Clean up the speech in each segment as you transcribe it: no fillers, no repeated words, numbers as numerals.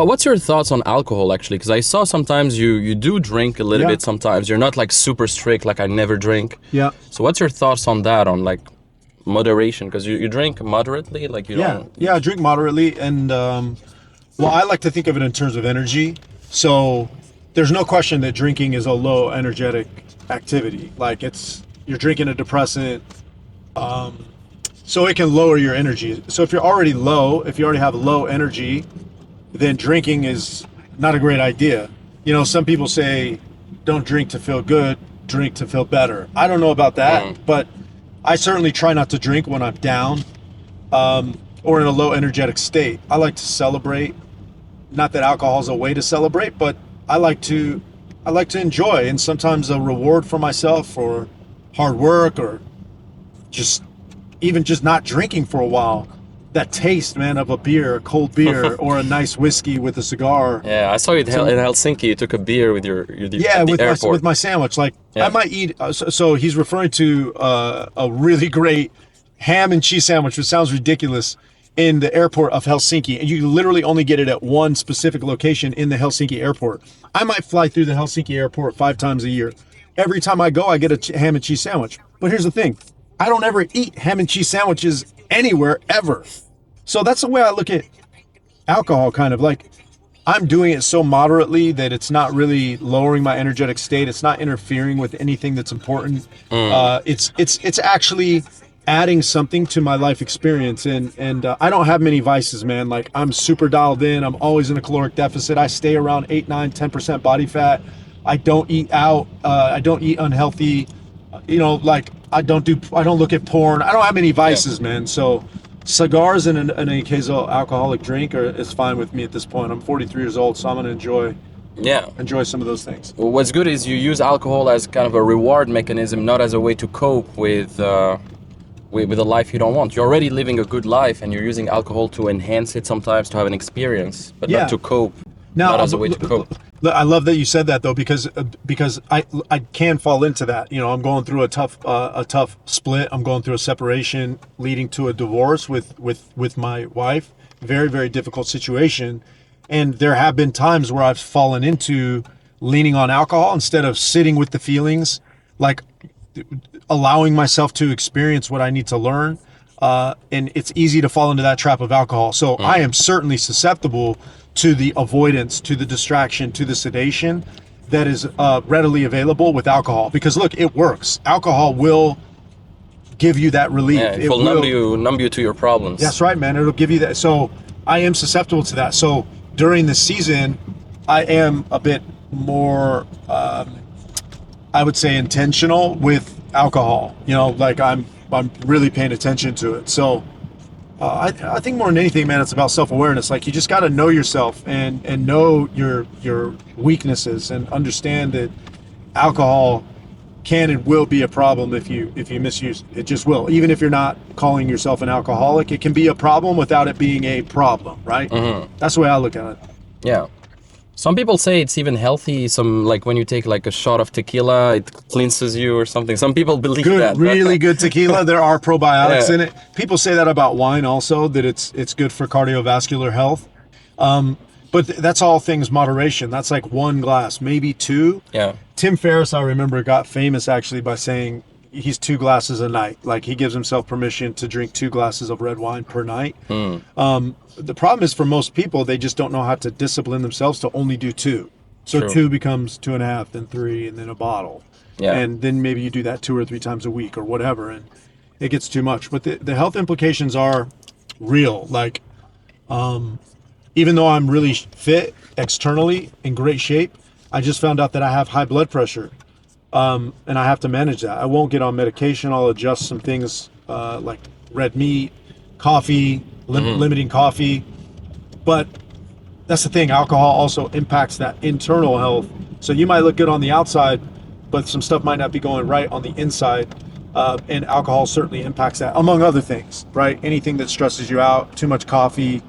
what's your thoughts on alcohol, actually? Because I saw sometimes you do drink a little bit sometimes. You're not like super strict, like I never drink. Yeah. So what's your thoughts on that, on like moderation? Because you drink moderately, like you don't... Yeah, I drink moderately. And, well, I like to think of it in terms of energy. So there's no question that drinking is a low energetic activity. Like you're drinking a depressant, so it can lower your energy. So if you're already low, if you already have low energy, then drinking is not a great idea. You know, some people say, don't drink to feel good, drink to feel better. I don't know about that, but I certainly try not to drink when I'm down, or in a low energetic state. I like to celebrate. Not that alcohol is a way to celebrate, but I like to enjoy, and sometimes a reward for myself for hard work, or just not drinking for a while. That taste, man, of a beer, a cold beer, or a nice whiskey with a cigar. Yeah, I saw you in Helsinki. You took a beer with your at the airport. With my sandwich. Like I might eat. So he's referring to a really great ham and cheese sandwich, which sounds ridiculous, in the airport of Helsinki, and you literally only get it at one specific location in the Helsinki airport. I might fly through the Helsinki airport 5 times a year. Every time I go, I get a ham and cheese sandwich. But here's the thing. I don't ever eat ham and cheese sandwiches anywhere, ever. So that's the way I look at alcohol, kind of. Like, I'm doing it so moderately that it's not really lowering my energetic state. It's not interfering with anything that's important. It's actually adding something to my life experience. And I don't have many vices, man. Like, I'm super dialed in. I'm always in a caloric deficit. I stay around 8, 9, 10% body fat. I don't eat out. I don't eat unhealthy. You know, like, I don't look at porn. I don't have any vices, man. So cigars and an occasional alcoholic drink is fine with me at this point. I'm 43 years old, so I'm gonna enjoy some of those things. Well, what's good is you use alcohol as kind of a reward mechanism, not as a way to cope with a life you don't want. You're already living a good life, and you're using alcohol to enhance it sometimes, to have an experience, but not to cope. Not as a way to cope. I love that you said that, though, because I can fall into that. You know, I'm going through a tough split. I'm going through a separation leading to a divorce with my wife. Very, very difficult situation. And there have been times where I've fallen into leaning on alcohol instead of sitting with the feelings, like allowing myself to experience what I need to learn. And it's easy to fall into that trap of alcohol. So I am certainly susceptible to the avoidance, to the distraction, to the sedation that is readily available with alcohol. Because look, it works. Alcohol will give you that relief. Yeah, it will numb you to your problems. That's right, man. It'll give you that. So I am susceptible to that. So during the season, I am a bit more, I would say, intentional with alcohol. You know, like I'm really paying attention to it. So I think more than anything, man, it's about self-awareness. Like, you just got to know yourself and know your weaknesses, and understand that alcohol can and will be a problem if you misuse it. It just will. Even if you're not calling yourself an alcoholic, it can be a problem without it being a problem, right? That's the way I look at it. Yeah. Some people say it's even healthy. Some, like, when you take like a shot of tequila, it cleanses you or something. Some people believe that. Really good tequila. There are probiotics in it. People say that about wine also, that it's good for cardiovascular health. But that's all things moderation. That's like 1 glass, maybe 2. Yeah. Tim Ferriss, I remember, got famous actually by saying he's 2 glasses a night. Like, he gives himself permission to drink 2 glasses of red wine per night. The problem is, for most people, they just don't know how to discipline themselves to only do 2. So True. 2 becomes 2.5, then 3, and then a bottle. Yeah. And then maybe you do that 2 or 3 times a week or whatever, and it gets too much. But the health implications are real. Like, even though I'm really fit externally, in great shape, I just found out that I have high blood pressure. And I have to manage that. I won't get on medication. I'll adjust some things like red meat, coffee, limiting coffee. But that's the thing. Alcohol also impacts that internal health. So you might look good on the outside, but some stuff might not be going right on the inside. And alcohol certainly impacts that, among other things, right? Anything that stresses you out, too much coffee,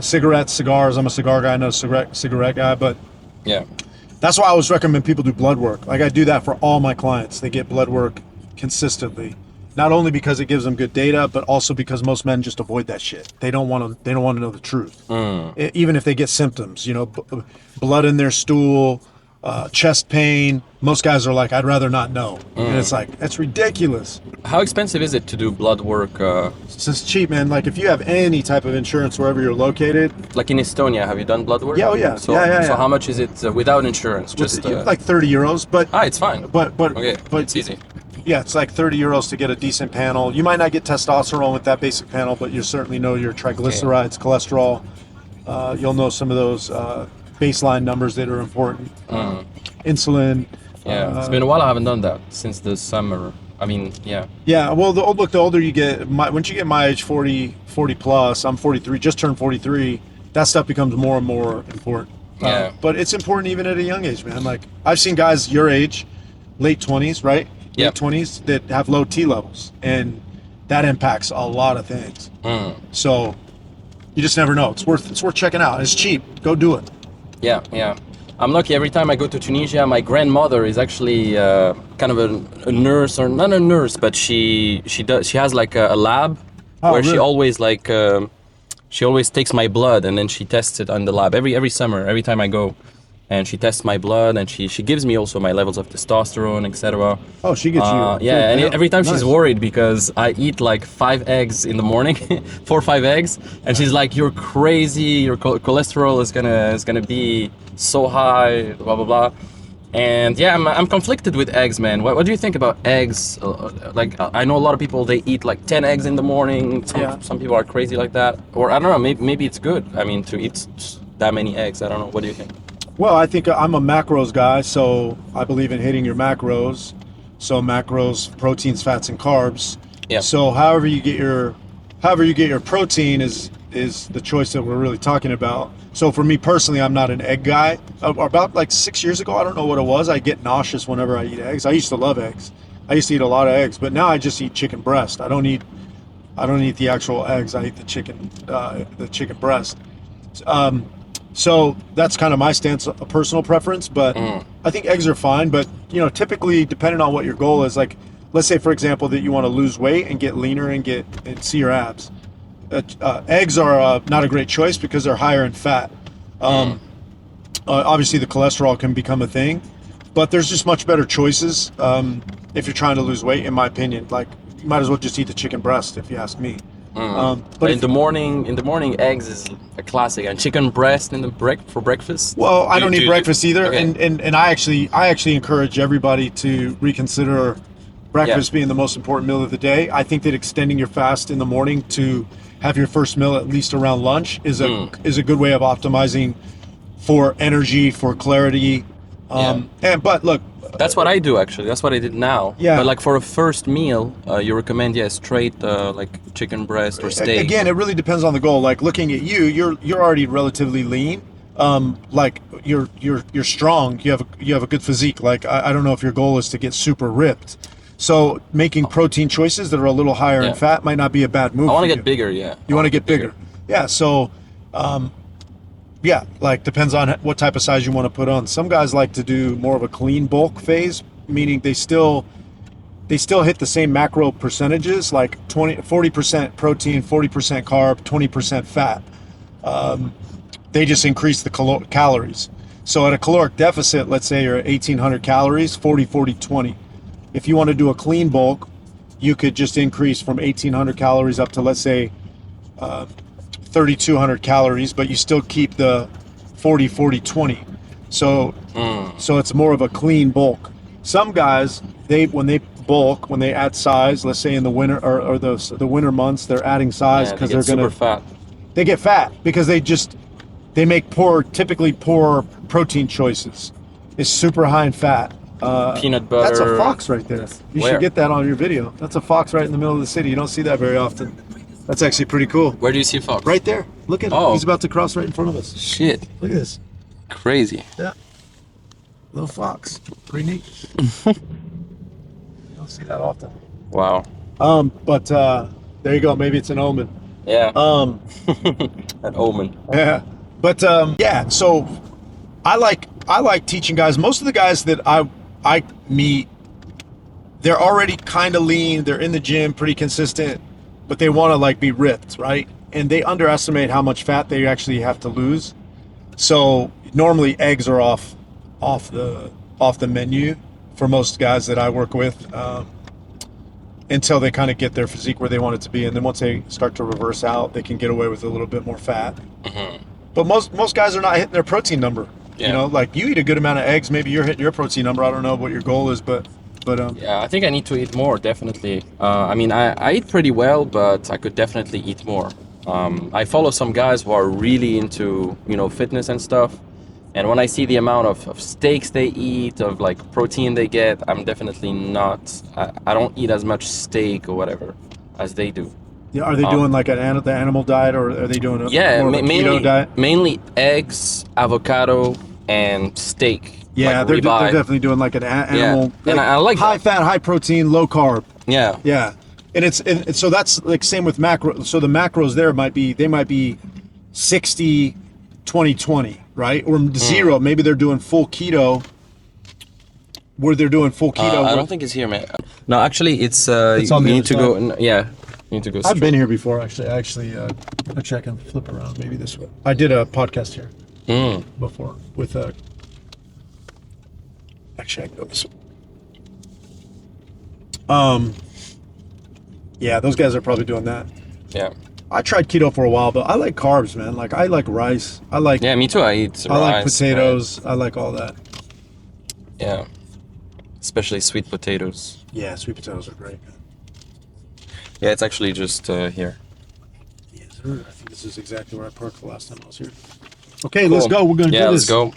cigarettes, cigars. I'm a cigar guy, not a cigarette guy, but yeah. That's why I always recommend people do blood work. Like, I do that for all my clients. They get blood work consistently. Not only because it gives them good data, but also because most men just avoid that shit. They don't want to. They don't want to know the truth, even if they get symptoms. You know, blood in their stool, chest pain. Most guys are like, I'd rather not know, and it's like that's ridiculous. How expensive is it to do blood work? It's just cheap, man. Like if you have any type of insurance wherever you're located. Like in Estonia, have you done blood work? Yeah, oh yeah. So, yeah. So how much is it without insurance? Just like 30 euros, but it's fine. But okay, but it's easy. Yeah, it's like 30 euros to get a decent panel. You might not get testosterone with that basic panel, but you certainly know your triglycerides, cholesterol. You'll know some of those baseline numbers that are important. Insulin. Yeah, it's been a while. I haven't done that since the summer. I mean, yeah. Yeah, well, the older you get, once you get my age, 40 plus, I'm 43, just turned 43, that stuff becomes more and more important. Yeah. But it's important even at a young age, man. Like, I've seen guys your age, late 20s, right? Yep. Late 20s that have low T levels, and that impacts a lot of things. So you just never know. It's worth checking out. It's cheap. Go do it. Yeah, yeah. I'm lucky. Every time I go to Tunisia, my grandmother is actually kind of a nurse, or not a nurse, but she has like a lab where really? she always she always takes my blood and then she tests it on the lab every summer, every time I go, and she tests my blood and she gives me also my levels of testosterone, etc. Oh, she gets you. Yeah, and every time Nice. she's worried because I eat like 5 eggs in the morning, 4 or 5 eggs, and she's like, "You're crazy. Your cholesterol is gonna be so high, blah blah blah." And yeah, I'm conflicted with eggs, man. What do you think about eggs? Like, I know a lot of people, they eat like 10 eggs in the morning. Some people are crazy like that, or I don't know. Maybe it's good. I mean, to eat that many eggs. I don't know. What do you think? Well, I think I'm a macros guy, so I believe in hitting your macros. So macros, proteins, fats, and carbs. Yeah. So however you get your protein is the choice that we're really talking about. So for me personally, I'm not an egg guy. About like 6 years ago, I don't know what it was, I get nauseous whenever I eat eggs. I used to love eggs. I used to eat a lot of eggs, but now I just eat chicken breast. I don't eat the actual eggs. I eat the chicken breast. So that's kind of my stance, a personal preference, but I think eggs are fine. But, you know, typically depending on what your goal is, like, let's say, for example, that you want to lose weight and get leaner and see your abs. Eggs are not a great choice because they're higher in fat. Obviously, the cholesterol can become a thing, but there's just much better choices if you're trying to lose weight, in my opinion. Like, you might as well just eat the chicken breast, if you ask me. But in the morning, eggs is a classic, and chicken breast for breakfast. Well, I don't eat breakfast either, okay. and I actually encourage everybody to reconsider breakfast being the most important meal of the day. I think that extending your fast in the morning to have your first meal at least around lunch is a good way of optimizing for energy, for clarity. But look, that's what I do actually. That's what I did now. Yeah. But like for a first meal, you recommend straight like chicken breast or steak. Again, it really depends on the goal. Like looking at you, you're already relatively lean. Like you're strong. You have a good physique. Like I don't know if your goal is to get super ripped. So making protein choices that are a little higher in fat might not be a bad move. I want to get bigger. Yeah. You want to get bigger. Yeah. So, like depends on what type of size you want to put on. Some guys like to do more of a clean bulk phase, meaning they still hit the same macro percentages, like 40% protein, 40% carb, 20% fat. They just increase the calories. So at a caloric deficit, let's say you're at 1,800 calories, 40, 40, 20. If you want to do a clean bulk, you could just increase from 1,800 calories up to, let's say, 3,200 calories, but you still keep the 40, 40, 20. So it's more of a clean bulk. Some guys, when they add size, let's say in the winter or the winter months, they're adding size because they're super fat. They get fat because they make typically poor protein choices. It's super high in fat. Peanut butter. That's a fox right there. You Where? should get that on your video. That's a fox right in the middle of the city. You don't see that very often. That's actually pretty cool. Where do you see fox? Right there. Look at him. He's about to cross right in front of us. Shit. Look at this. Crazy. Yeah. Little fox. Pretty neat. You don't see that often. Wow. But there you go. Maybe it's an omen. Yeah. An omen. Yeah. But so I like teaching guys. Most of the guys that I meet they're already kind of lean. They're in the gym, pretty consistent, but they want to like be ripped, right? And they underestimate how much fat they actually have to lose. So normally eggs are off the menu for most guys that I work with, until they kind of get their physique where they want it to be, and then once they start to reverse out, they can get away with a little bit more fat. Mm-hmm. But most guys are not hitting their protein number. Yeah. You know, like you eat a good amount of eggs, maybe you're hitting your protein number. I don't know what your goal is, but Yeah, I think I need to eat more, definitely. I mean, I eat pretty well, but I could definitely eat more. I follow some guys who are really into, fitness and stuff. And when I see the amount of steaks they eat, of like protein they get, I'm definitely not, I don't eat as much steak or whatever as they do. yeah, are they doing like the animal diet, or are they doing more of a keto diet? Mainly eggs, avocado, and steak. Yeah, like they're ribeye. definitely doing like an animal, Yeah. And I like high that. fat, high protein, low carb. Yeah. Yeah, and so that's like same with macro. So the macros there might be 60, 20, 20, right? Or zero. Maybe they're doing full keto. Where they're doing full keto. I don't think it's here, man. No, actually, it's It's on you the need to other go. side. Yeah, you need to go. I've straight. been here before, actually. Actually, I can flip around maybe this way. I did a podcast here before with actually I can go this way. Yeah, those guys are probably doing that. Yeah. I tried keto for a while, but I like carbs, man. Like I like rice. I like Yeah, me too. I eat I like rice, potatoes. I like all that. bread. Yeah, especially sweet potatoes. Yeah, sweet potatoes are great, man. Yeah, it's actually just here. Yes, sir. I think this is exactly where I parked the last time I was here. Okay, let's Cool. go. We're gonna Yeah, do let's this. go.